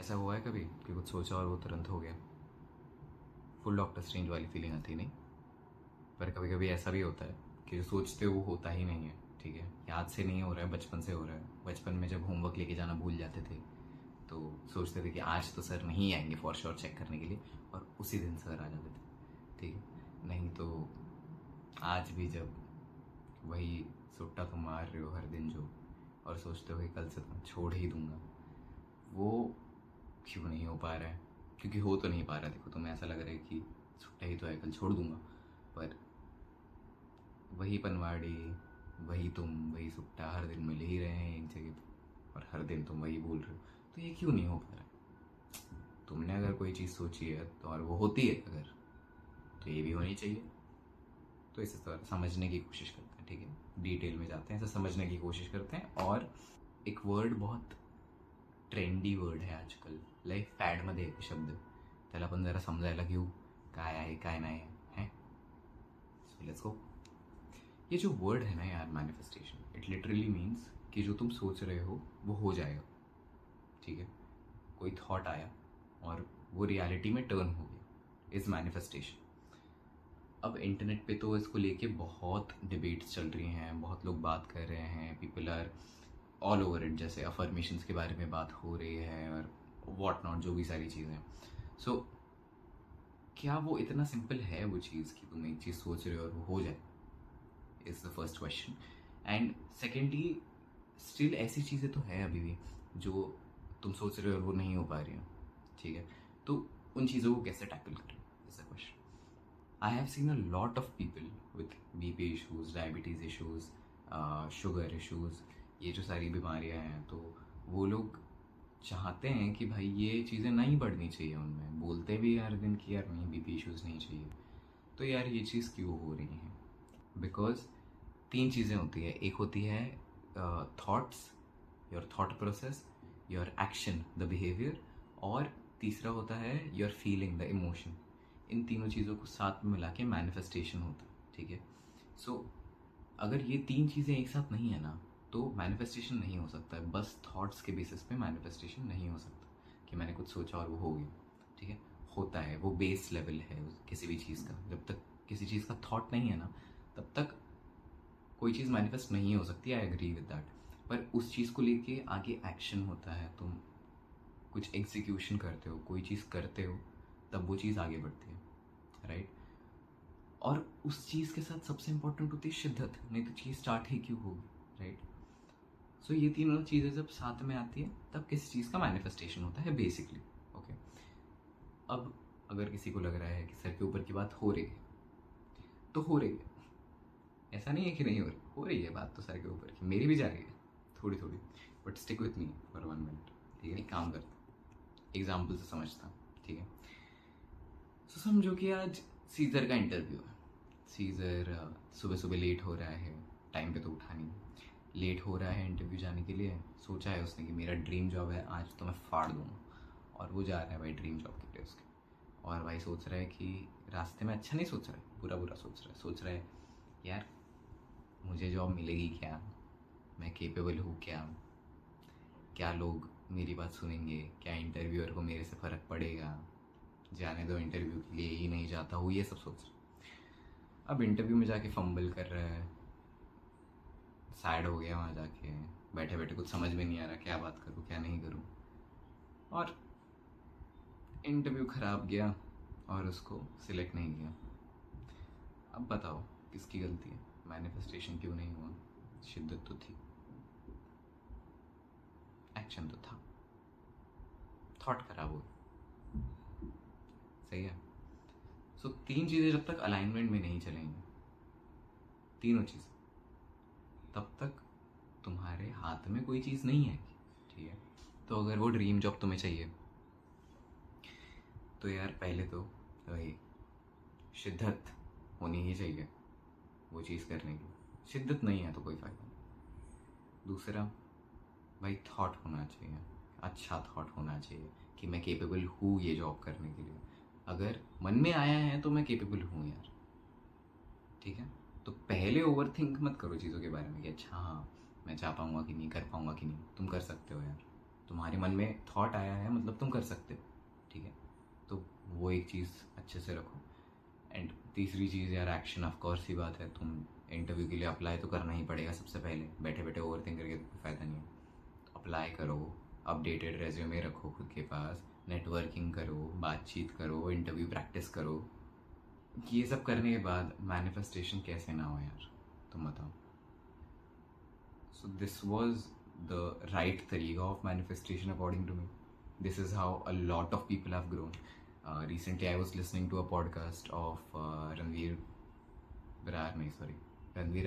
ऐसा हुआ है कभी कि कुछ सोचा और वो तुरंत हो गया? फुल डॉक्टर स्ट्रेंज वाली फीलिंग आती नहीं? पर कभी कभी ऐसा भी होता है कि जो सोचते हो वो होता ही नहीं है। ठीक है, याद से नहीं हो रहा है, बचपन से हो रहा है। बचपन में जब होमवर्क लेके जाना भूल जाते थे तो सोचते थे कि आज तो सर नहीं आएंगे फॉर श्योर चेक करने के लिए, और उसी दिन सर आ जाते थे। ठीक है, नहीं तो आज भी जब वही सुट्टा तुम मार रहे हो हर दिन जो, और सोचते हो कि कल से तुम छोड़ ही दूंगा, वो क्यों नहीं हो पा रहा है? क्योंकि हो तो नहीं पा रहा। देखो, तुम्हें ऐसा लग रहा है कि छुट्टा ही तो है, कल छोड़ दूंगा, पर वही पनवाड़ी, वही तुम, वही सुट्टा हर दिन मिल ही रहे हैं एक जगह पे, और हर दिन तुम वही बोल रहे हो। तो ये क्यों नहीं हो पा रहा है? तुमने अगर कोई चीज़ सोची है तो, और वो होती है अगर, तो ये भी होनी चाहिए। तो इसे थोड़ा समझने की कोशिश करते हैं। ठीक है, डिटेल में जाते हैं, इसे समझने की कोशिश करते हैं। और एक वर्ड, बहुत ट्रेंडी वर्ड है आजकल, लाईक फॅडमध्ये आहे शब्द, त्याला पण जरा समजायला घेऊ, काय आहे काय नाही है। So let's go. ये जो वर्ड है ना यार, मैनिफेस्टेशन, इट लिटरली मीन्स कि जो तुम सोच रहे हो वो हो जाएगा। ठीक है, कोई थॉट आया और वो रियलिटी में टर्न हो गया, इज मैनिफेस्टेशन। अब इंटरनेट पे तो इसको लेके बहुत डिबेट्स चल रही हैं, बहुत लोग बात कर रहे हैं, people are all over it. जैसे अफर्मेशंस के बारे में बात हो रही है और वॉट नॉट, जो भी सारी चीज़ें। सो क्या वो इतना सिंपल है वो चीज़ कि तुम एक चीज़ सोच रहे हो और वो हो जाए, is the first question. And secondly, still ऐसी चीज़ें तो है अभी भी जो तुम सोच रहे हो और वो नहीं हो पा रही हो। ठीक है, तो उन चीज़ों को कैसे टैकल करें, is the question. I have seen a lot of people with BP issues, diabetes issues, sugar issues, ये जो सारी बीमारियां हैं, तो वो लोग चाहते हैं कि भाई ये चीज़ें नहीं बढ़नी चाहिए उनमें। बोलते भी हर दिन कि यार नहीं, बीपी इश्यूज़ नहीं चाहिए। तो यार ये चीज़ क्यों हो रही है? बिकॉज तीन चीज़ें होती है। एक होती है thoughts, your thought process, your action, the behaviour, और तीसरा होता है योर फीलिंग, द इमोशन। इन तीनों चीज़ों को साथ में मिला के मैनिफेस्टेशन होता है। ठीक है, सो अगर ये तीन चीज़ें एक साथ नहीं है ना, तो मैनिफेस्टेशन नहीं हो सकता है। बस थॉट्स के बेसिस पे मैनिफेस्टेशन नहीं हो सकता कि मैंने कुछ सोचा और वो हो गया। ठीक है, होता है, वो बेस लेवल है किसी भी चीज़ का। जब तक किसी चीज़ का थॉट नहीं है ना, तब तक कोई चीज़ मैनिफेस्ट नहीं हो सकती। I agree with that. पर उस चीज़ को लेके आगे एक्शन होता है, तुम कुछ एग्जीक्यूशन करते हो, कोई चीज़ करते हो, तब वो चीज़ आगे बढ़ती है, राइट। और उस चीज़ के साथ सबसे इंपॉर्टेंट होती है शिद्दत, नहीं तो चीज़ स्टार्ट ही क्यों होगी, राइट। सो ये तीनों चीज़ें जब साथ में आती है तब किसी चीज़ का मैनिफेस्टेशन होता है बेसिकली। ओके, अब अगर किसी को लग रहा है कि सर के ऊपर की बात हो रही है, तो हो रही है, ऐसा नहीं है कि नहीं हो रही है बात तो सर के ऊपर की, मेरी भी जा रही है थोड़ी थोड़ी। But stick with me for 1 minute. ठीक है, एक काम करता, एग्जाम्पल से समझता। ठीक है, तो समझो कि आज सीजर का इंटरव्यू है। सीजर सुबह सुबह लेट हो रहा है, टाइम पे तो उठा नहीं, लेट हो रहा है इंटरव्यू जाने के लिए। सोचा है उसने कि मेरा ड्रीम जॉब है, आज तो मैं फाड़ दूंगा, और वो जा रहा है भाई ड्रीम जॉब के लिए उसके। और भाई सोच रहा है कि रास्ते में अच्छा नहीं सोच रहा है, बुरा बुरा सोच रहा है यार मुझे जॉब मिलेगी क्या, मैं केपेबल हूँ क्या, क्या लोग मेरी बात सुनेंगे, क्या इंटरव्यूअर को मेरे से फ़र्क पड़ेगा, जाने दो इंटरव्यू के लिए ही नहीं जाता हूँ, ये सब सोच रहा। अब इंटरव्यू में जाके फंबल कर रहा है, सैड हो गया वहाँ जाके, बैठे बैठे कुछ समझ में नहीं आ रहा क्या बात करूँ क्या नहीं करूँ, और इंटरव्यू ख़राब गया और उसको सिलेक्ट नहीं किया। अब बताओ किसकी गलती है? मैनिफेस्टेशन क्यों नहीं हुआ? शिद्दत तो थी, एक्शन तो था, थॉट खराब हो, सही है। सो तीन चीज़ें जब तक अलाइनमेंट में नहीं चलेंगी, तीनों चीज़ें, तब तक तुम्हारे हाथ में कोई चीज़ नहीं है। ठीक है, तो अगर वो ड्रीम जॉब तुम्हें चाहिए, तो यार पहले तो वही शिद्दत होनी ही चाहिए वो चीज़ करने की। शिद्दत नहीं है तो कोई फ़ायदा नहीं। दूसरा भाई थॉट होना चाहिए, अच्छा थॉट होना चाहिए कि मैं केपेबल हूँ ये जॉब करने के लिए। अगर मन में आया है तो मैं केपेबल हूँ यार। ठीक है, तो पहले ओवर थिंक मत करो चीज़ों के बारे में कि अच्छा हाँ मैं जा पाऊँगा कि नहीं, कर पाऊँगा कि नहीं। तुम कर सकते हो यार, तुम्हारे मन में थॉट आया है मतलब तुम कर सकते हो, ठीक है। तो वो एक चीज़ अच्छे से रखो। एंड तीसरी चीज़ यार, एक्शन। ऑफ कोर्स ही बात है, तुम इंटरव्यू के लिए अप्लाई तो करना ही पड़ेगा सबसे पहले। बैठे बैठे ओवर थिंक करके तो कोई फ़ायदा नहीं है। अप्लाई करो, अपडेटेड रेज्यूमे रखो खुद के पास, नेटवर्किंग करो, बातचीत करो, इंटरव्यू प्रैक्टिस करो। ये सब करने के बाद मैनिफेस्टेशन कैसे ना हो यार, तुम बताओ। So this was the right tariqa of manifestation according to me. This is how a lot of people have grown. Recently I was listening to a podcast of Ranveer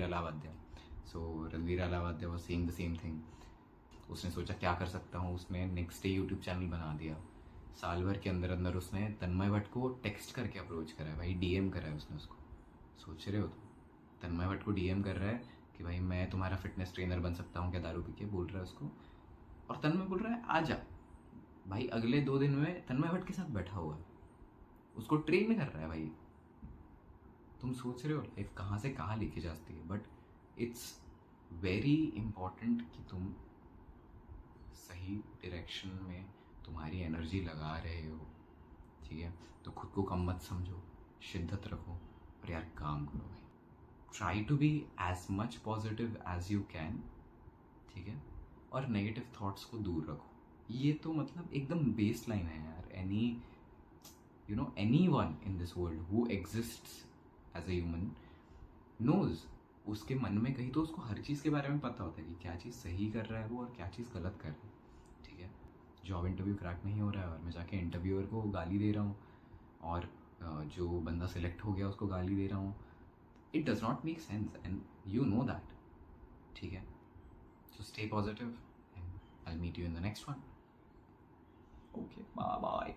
Alawadya. So Ranveer Alawadya was saying the same thing. उसने सोचा क्या कर सकता हूँ, उसने next day YouTube channel बना दिया। साल भर के अंदर अंदर उसने तन्मय भट्ट को टेक्स्ट करके अप्रोच करा है भाई, डीएम करा है उसने उसको। सोच रहे हो तुम, तन्मय भट्ट को डीएम कर रहा है कि भाई मैं तुम्हारा फिटनेस ट्रेनर बन सकता हूँ क्या, दारू पी के बोल रहा है उसको। और तन्मय बोल रहा है आ जा भाई। अगले 2 दिन में तन्मय भट्ट के साथ बैठा हुआ है, उसको ट्रेन कर रहा है भाई। तुम सोच रहे हो लाइफ कहाँ से कहाँ लेके जाती है। बट इट्स वेरी इम्पॉर्टेंट कि तुम सही डायरेक्शन में तुम्हारी एनर्जी लगा रहे हो, ठीक है। तो खुद को कम मत समझो, शिद्दत रखो और यार काम करो भाई। Try to be as much positive as you can, ठीक है। और नेगेटिव थॉट्स को दूर रखो। ये तो मतलब एकदम बेस लाइन है यार। Any one in this world who exists as a human knows, उसके मन में कहीं तो उसको हर चीज़ के बारे में पता होता है कि क्या चीज़ सही कर रहा है वो और क्या चीज़ गलत कर रहा है, ठीक है। जॉब इंटरव्यू क्रैक नहीं हो रहा है और मैं जाके इंटरव्यूअर को गाली दे रहा हूँ, और जो बंदा सिलेक्ट हो गया उसको गाली दे रहा हूँ। It does not make sense and you know that, ठीक है। So stay positive and I meet you in the next one. Okay, bye bye.